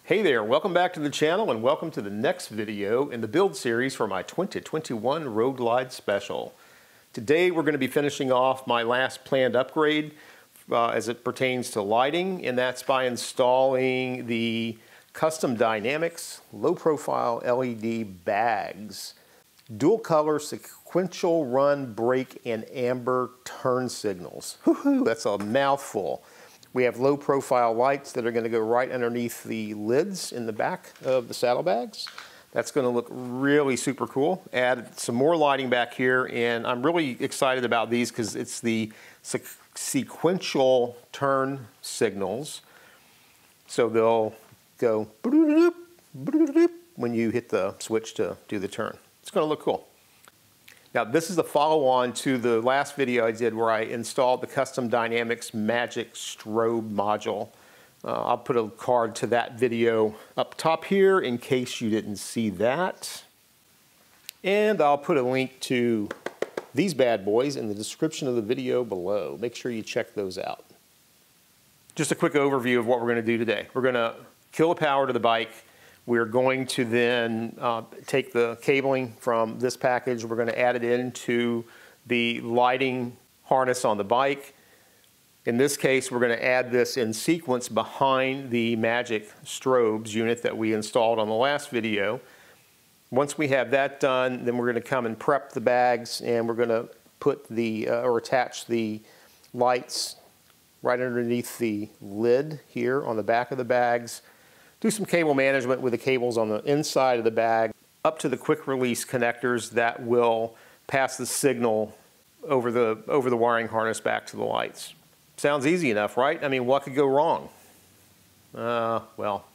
Hey there, welcome back to the channel and welcome to the next video in the build series for my 2021 Road Glide Special. Today we're going to be finishing off my last planned upgrade as it pertains to lighting, and that's by installing the Custom Dynamics low profile LED bags. Dual color sequential run, brake, and amber turn signals. Woohoo, that's a mouthful. We have low profile lights that are going to go right underneath the lids in the back of the saddlebags. That's going to look really super cool. Add some more lighting back here, and I'm really excited about these because it's the sequential turn signals. So they'll go when you hit the switch to do the turn. It's going to look cool. Now this is a follow-on to the last video I did where I installed the Custom Dynamics Magic Strobe module. I'll put a card to that video up top here in case you didn't see that. And I'll put a link to these bad boys in the description of the video below. Make sure you check those out. Just a quick overview of what we're going to do today. We're going to kill the power to the bike. We're going to then take the cabling from this package. We're going to add it into the lighting harness on the bike. In this case, we're going to add this in sequence behind the Magic Strobes unit that we installed on the last video. Once we have that done, then we're going to come and prep the bags, and we're going to put the or attach the lights right underneath the lid here on the back of the bags. Do some cable management with the cables on the inside of the bag up to the quick release connectors that will pass the signal over the wiring harness back to the lights. Sounds easy enough, right? I mean, what could go wrong? Well,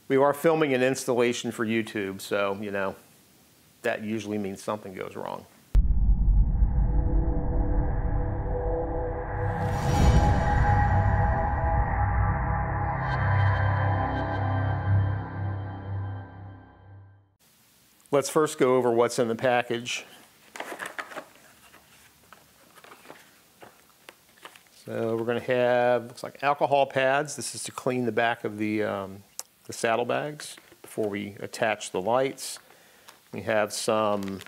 we are filming an installation for YouTube, so, you know, that usually means something goes wrong. Let's first go over what's in the package. So we're going to have, looks like alcohol pads. This is to clean the back of the saddlebags before we attach the lights. We have some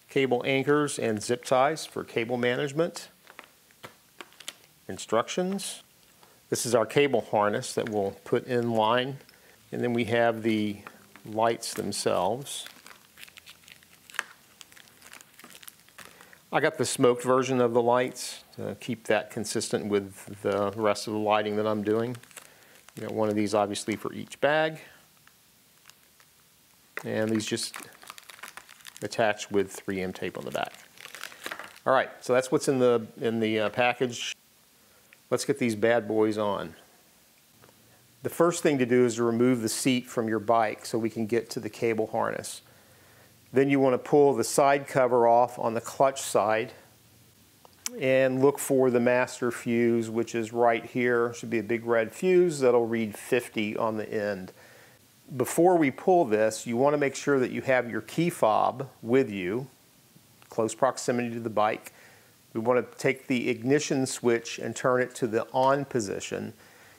cable anchors and zip ties for cable management. Instructions. This is our cable harness that we'll put in line. And then we have the lights themselves. I got the smoked version of the lights to keep that consistent with the rest of the lighting that I'm doing. You got one of these obviously for each bag, and these just attach with 3M tape on the back. All right, so that's what's in the package. Let's get these bad boys on. The first thing to do is to remove the seat from your bike so we can get to the cable harness. Then you want to pull the side cover off on the clutch side and look for the master fuse, which is right here. Should be a big red fuse that'll read 50 on the end. Before we pull this, you want to make sure that you have your key fob with you, close proximity to the bike. We want to take the ignition switch and turn it to the on position.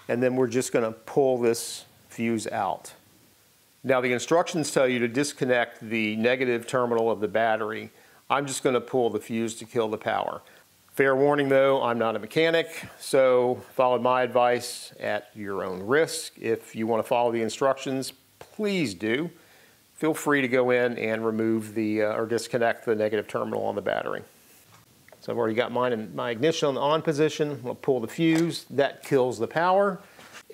And then we're just going to pull this fuse out. Now the instructions tell you to disconnect the negative terminal of the battery. I'm just going to pull the fuse to kill the power. Fair warning though, I'm not a mechanic, so follow my advice at your own risk. If you want to follow the instructions, please do. Feel free to go in and remove the or disconnect the negative terminal on the battery. So I've already got mine in my ignition on the on position. I'll pull the fuse, that kills the power.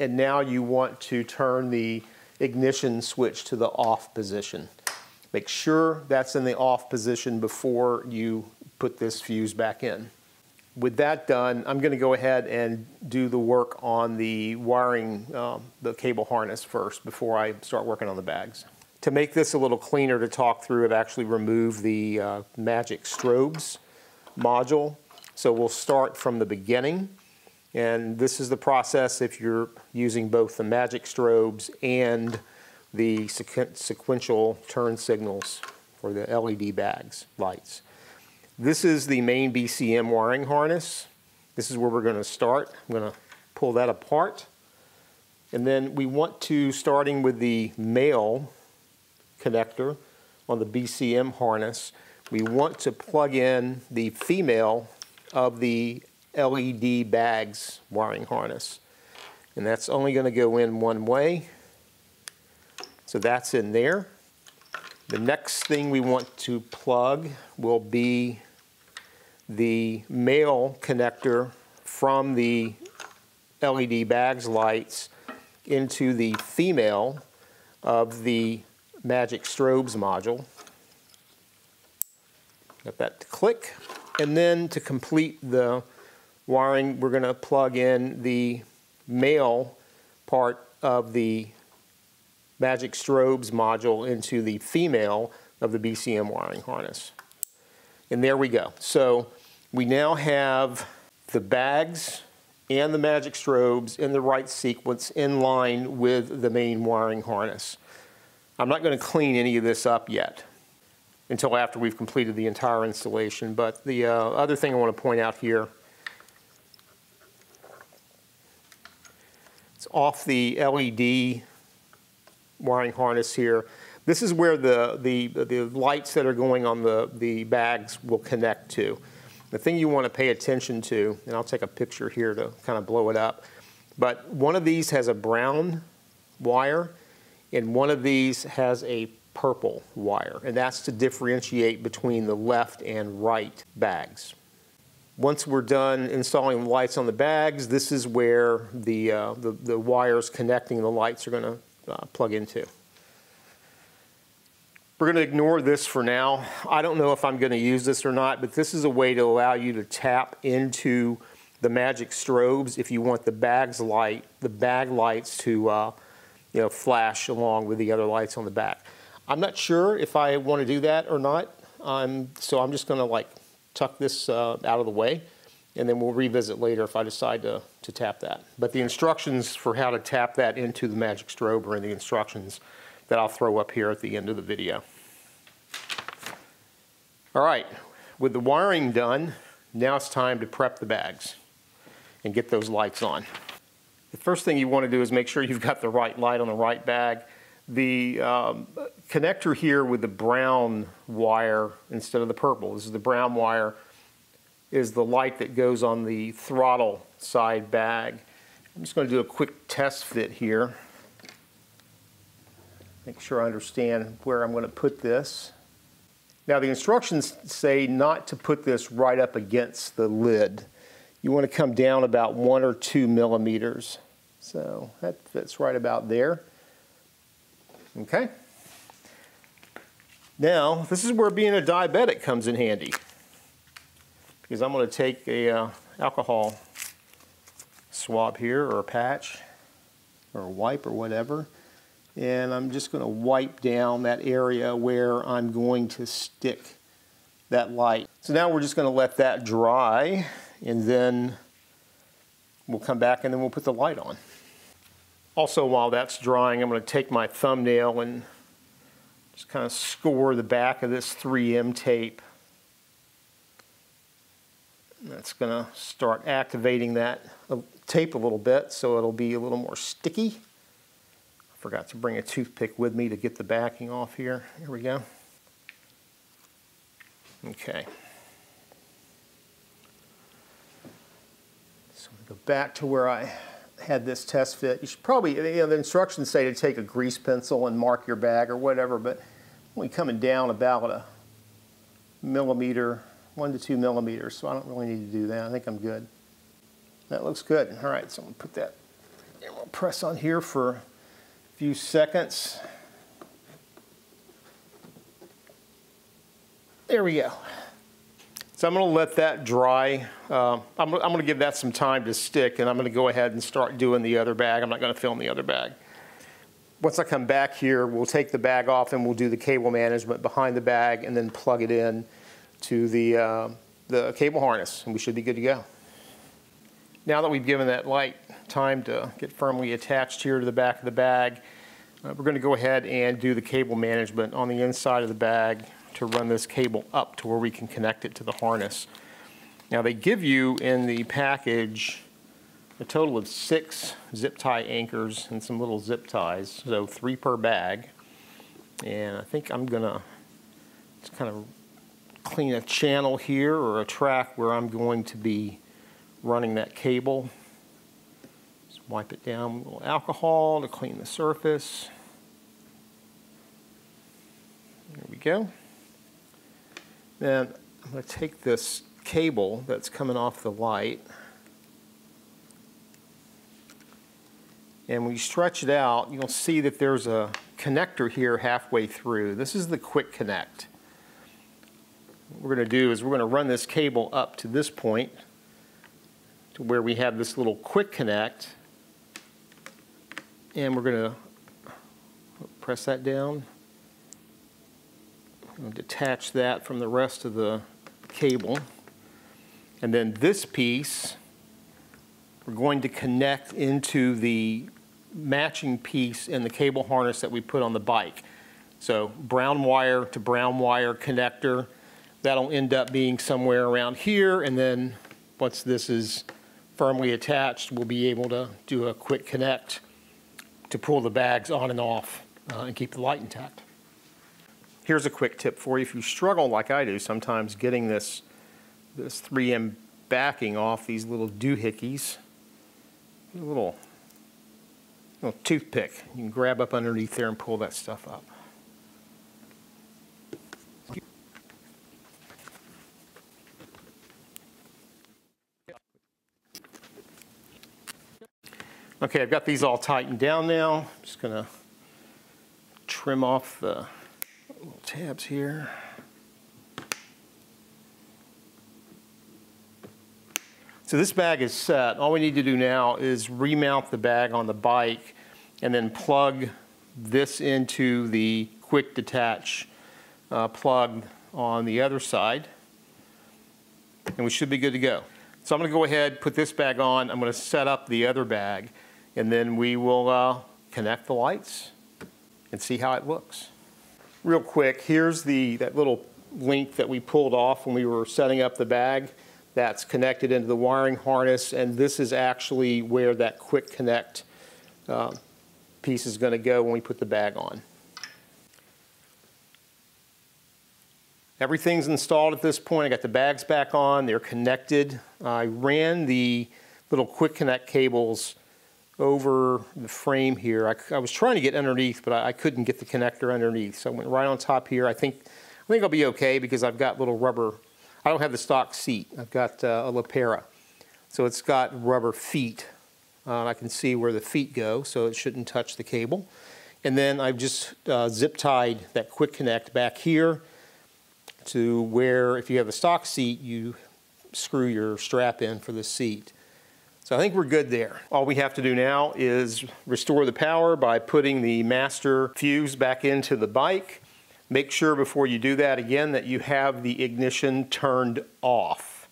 And now you want to turn the ignition switch to the off position. Make sure that's in the off position before you put this fuse back in. With that done, I'm going to go ahead and do the work on the wiring, the cable harness first before I start working on the bags. To make this a little cleaner to talk through, I've actually removed the Magic Strobes module. So we'll start from the beginning, and this is the process if you're using both the Magic Strobes and the sequential turn signals for the LED bags lights. This is the main BCM wiring harness. This is where we're going to start. I'm going to pull that apart. And then we want to, starting with the male connector on the BCM harness, we want to plug in the female of the LED BAGZ wiring harness. And that's only going to go in one way. So that's in there. The next thing we want to plug will be the male connector from the LED BAGZ lights into the female of the Magic Strobes module. Got that to click. And then to complete the wiring, we're going to plug in the male part of the Magic Strobes module into the female of the BCM wiring harness. And there we go. So we now have the BAGZ and the Magic Strobes in the right sequence in line with the main wiring harness. I'm not going to clean any of this up yet until after we've completed the entire installation, but the other thing I want to point out here, it's off the LED wiring harness here. This is where the lights that are going on the BAGZ will connect to. The thing you want to pay attention to, and I'll take a picture here to kind of blow it up, but one of these has a brown wire and one of these has a purple wire, and that's to differentiate between the left and right BAGZ. Once we're done installing the lights on the BAGZ, this is where the wires connecting the lights are going to plug into. We're going to ignore this for now. I don't know if I'm going to use this or not, but this is a way to allow you to tap into the Magic Strobes if you want the BAGZ light, the bag lights to flash along with the other lights on the back. I'm not sure if I want to do that or not, so I'm just going to tuck this out of the way, and then we'll revisit later if I decide to tap that. But the instructions for how to tap that into the Magic Strobe are in the instructions that I'll throw up here at the end of the video. All right, with the wiring done, now it's time to prep the BAGZ and get those lights on. The first thing you want to do is make sure you've got the right light on the right bag. The connector here with the brown wire instead of the purple, this is the brown wire, is the light that goes on the throttle side bag. I'm just going to do a quick test fit here. Make sure I understand where I'm going to put this. Now the instructions say not to put this right up against the lid. You want to come down about 1 or 2 millimeters. So that fits right about there. Okay. Now this is where being a diabetic comes in handy, because I'm going to take a alcohol swab here, or a patch, or a wipe, or whatever. And I'm just going to wipe down that area where I'm going to stick that light. So now we're just going to let that dry, and then we'll come back and then we'll put the light on. Also, while that's drying, I'm going to take my thumbnail and just kind of score the back of this 3M tape. And that's going to start activating that tape a little bit so it'll be a little more sticky. Forgot to bring a toothpick with me to get the backing off here. Here we go. Okay. So we go back to where I had this test fit. You should probably, the instructions say to take a grease pencil and mark your bag or whatever, but only coming down about a millimeter, 1 to 2 millimeters, so I don't really need to do that. I think I'm good. That looks good. All right, so I'm going to put that, and we'll press on here for few seconds. There we go. So I'm going to let that dry. I'm going to give that some time to stick, and I'm going to go ahead and start doing the other bag. I'm not going to film the other bag. Once I come back here, we'll take the bag off and we'll do the cable management behind the bag and then plug it in to the cable harness, and we should be good to go. Now that we've given that light time to get firmly attached here to the back of the bag, we're going to go ahead and do the cable management on the inside of the bag to run this cable up to where we can connect it to the harness. Now they give you in the package a total of 6 zip tie anchors and some little zip ties, so 3 per bag. And I think I'm gonna just kind of clean a channel here or a track where I'm going to be running that cable. Just wipe it down with a little alcohol to clean the surface. There we go. Then I'm going to take this cable that's coming off the light, and when you stretch it out, you'll see that there's a connector here halfway through. This is the quick connect. What we're going to do is we're going to run this cable up to this point to where we have this little quick connect, and we're going to press that down. I'm going to detach that from the rest of the cable, and then this piece we're going to connect into the matching piece in the cable harness that we put on the bike. So brown wire to brown wire connector, that'll end up being somewhere around here, and then once this is firmly attached, we'll be able to do a quick connect to pull the bags on and off and keep the light intact. Here's a quick tip for you. If you struggle like I do sometimes getting this 3M backing off these little doohickeys, a little toothpick. You can grab up underneath there and pull that stuff up. Okay, I've got these all tightened down now. I'm just going to trim off the little tabs here. So this bag is set. All we need to do now is remount the bag on the bike and then plug this into the quick detach plug on the other side, and we should be good to go. So I'm going to go ahead, put this bag on. I'm going to set up the other bag, and then we will connect the lights and see how it looks. Real quick, here's that little link that we pulled off when we were setting up the bag. That's connected into the wiring harness, and this is actually where that quick connect piece is going to go when we put the bag on. Everything's installed at this point. I got the bags back on. They're connected. I ran the little quick connect cables over the frame here. I was trying to get underneath, but I couldn't get the connector underneath. So I went right on top here. I think I'll be okay because I've got little rubber. I don't have the stock seat. I've got a Pera. So it's got rubber feet. I can see where the feet go, so it shouldn't touch the cable. And then I've just zip tied that quick connect back here to where, if you have a stock seat, you screw your strap in for the seat. So I think we're good there. All we have to do now is restore the power by putting the master fuse back into the bike. Make sure before you do that, again, that you have the ignition turned off.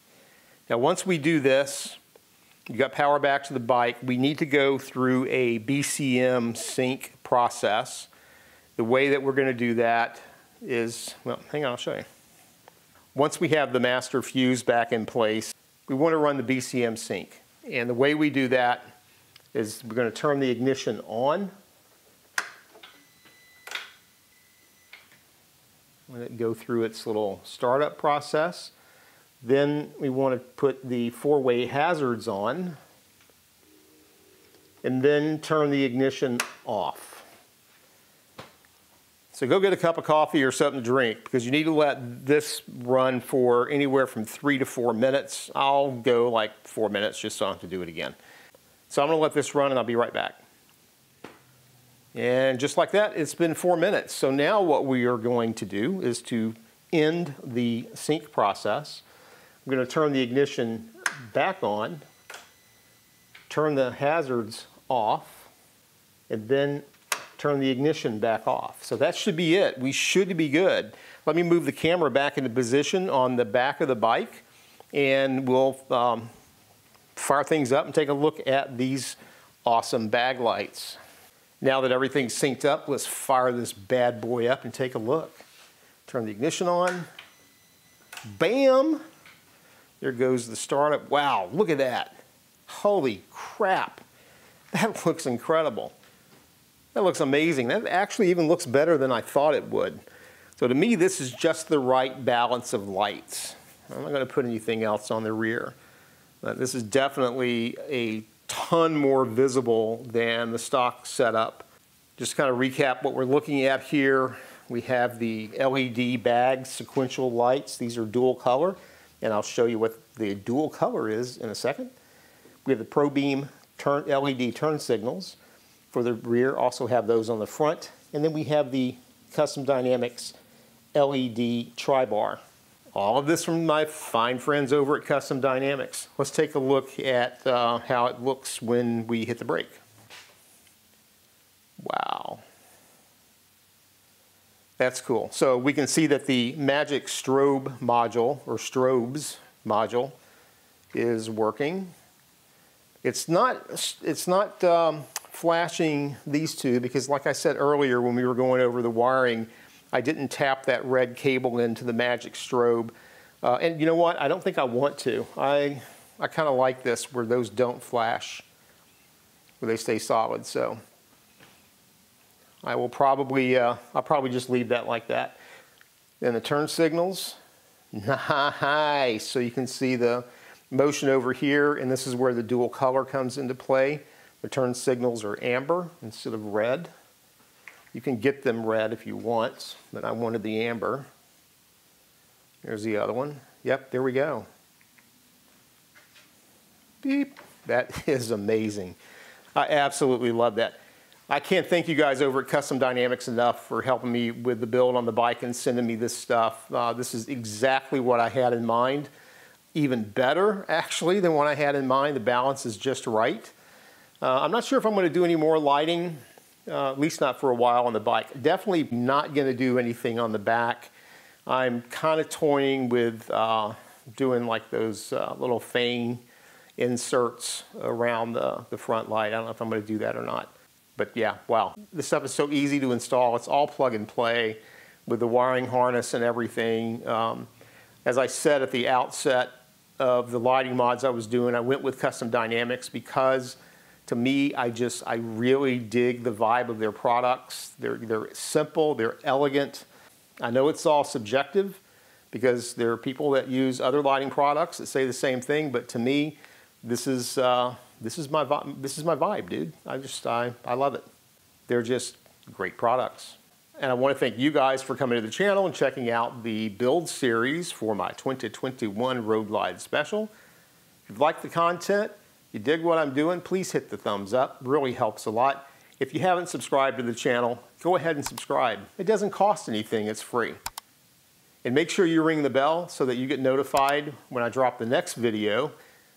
Now once we do this, you got power back to the bike, we need to go through a Bcm Sync process. The way that we're going to do that is, well, hang on, I'll show you. Once we have the master fuse back in place, we want to run the Bcm Sync. And the way we do that is we're going to turn the ignition on. Let it go through its little startup process. Then we want to put the 4-way hazards on, and then turn the ignition off. So go get a cup of coffee or something to drink, because you need to let this run for anywhere from 3 to 4 minutes. I'll go like 4 minutes just so I don't have to do it again. So I'm going to let this run and I'll be right back. And just like that, it's been 4 minutes. So now what we are going to do is to end the sync process. I'm going to turn the ignition back on, turn the hazards off, and then turn the ignition back off. So that should be it. We should be good. Let me move the camera back into position on the back of the bike, and we'll fire things up and take a look at these awesome bag lights. Now that everything's synced up, let's fire this bad boy up and take a look. Turn the ignition on. Bam! There goes the startup. Wow, look at that. Holy crap, that looks incredible. That looks amazing. That actually even looks better than I thought it would. So to me, this is just the right balance of lights. I'm not going to put anything else on the rear. This is definitely a ton more visible than the stock setup. Just to kind of recap what we're looking at here, we have the LED BAGZ sequential lights. These are dual color, and I'll show you what the dual color is in a second. We have the ProBeam LED turn signals for the rear, also have those on the front. And then we have the Custom Dynamics LED tri-bar. All of this from my fine friends over at Custom Dynamics. Let's take a look at how it looks when we hit the brake. Wow. That's cool. So we can see that the Magic Strobe module, or Strobes module, is working. It's not flashing these two because, like I said earlier when we were going over the wiring, I didn't tap that red cable into the Magic Strobe. And you know what? I don't think I want to. I kind of like this where those don't flash, where they stay solid. So I will probably, I'll probably just leave that like that. Then the turn signals, nice. So you can see the motion over here, and this is where the dual color comes into play. The turn signals are amber instead of red. You can get them red if you want, but I wanted the amber. There's the other one. Yep, there we go. Beep. That is amazing. I absolutely love that. I can't thank you guys over at Custom Dynamics enough for helping me with the build on the bike and sending me this stuff. This is exactly what I had in mind. Even better, actually, than what I had in mind. The balance is just right. I'm not sure if I'm going to do any more lighting, at least not for a while on the bike. Definitely not going to do anything on the back. I'm kind of toying with doing like those little fang inserts around the front light. I don't know if I'm going to do that or not. But yeah, wow. This stuff is so easy to install. It's all plug and play with the wiring harness and everything. As I said at the outset of the lighting mods I was doing, I went with Custom Dynamics because to me, I really dig the vibe of their products. They're simple, they're elegant. I know it's all subjective because there are people that use other lighting products that say the same thing, but to me, this is my vibe, dude. I love it. They're just great products. And I want to thank you guys for coming to the channel and checking out the build series for my 2021 Road Glide Special. If you've liked the content, you dig what I'm doing, please hit the thumbs up. It really helps a lot. If you haven't subscribed to the channel, go ahead and subscribe. It doesn't cost anything, it's free. And make sure you ring the bell so that you get notified when I drop the next video.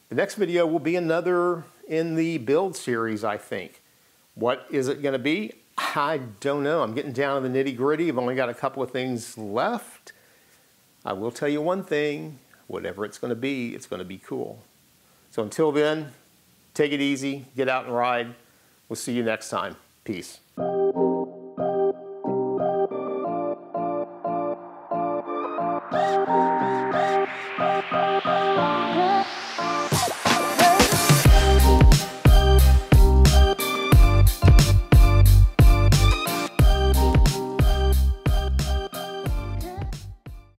The next video will be another in the build series, I think. What is it going to be? I don't know. I'm getting down to the nitty-gritty. I've only got a couple of things left. I will tell you one thing. Whatever it's going to be cool. So until then, take it easy, get out and ride. We'll see you next time. Peace.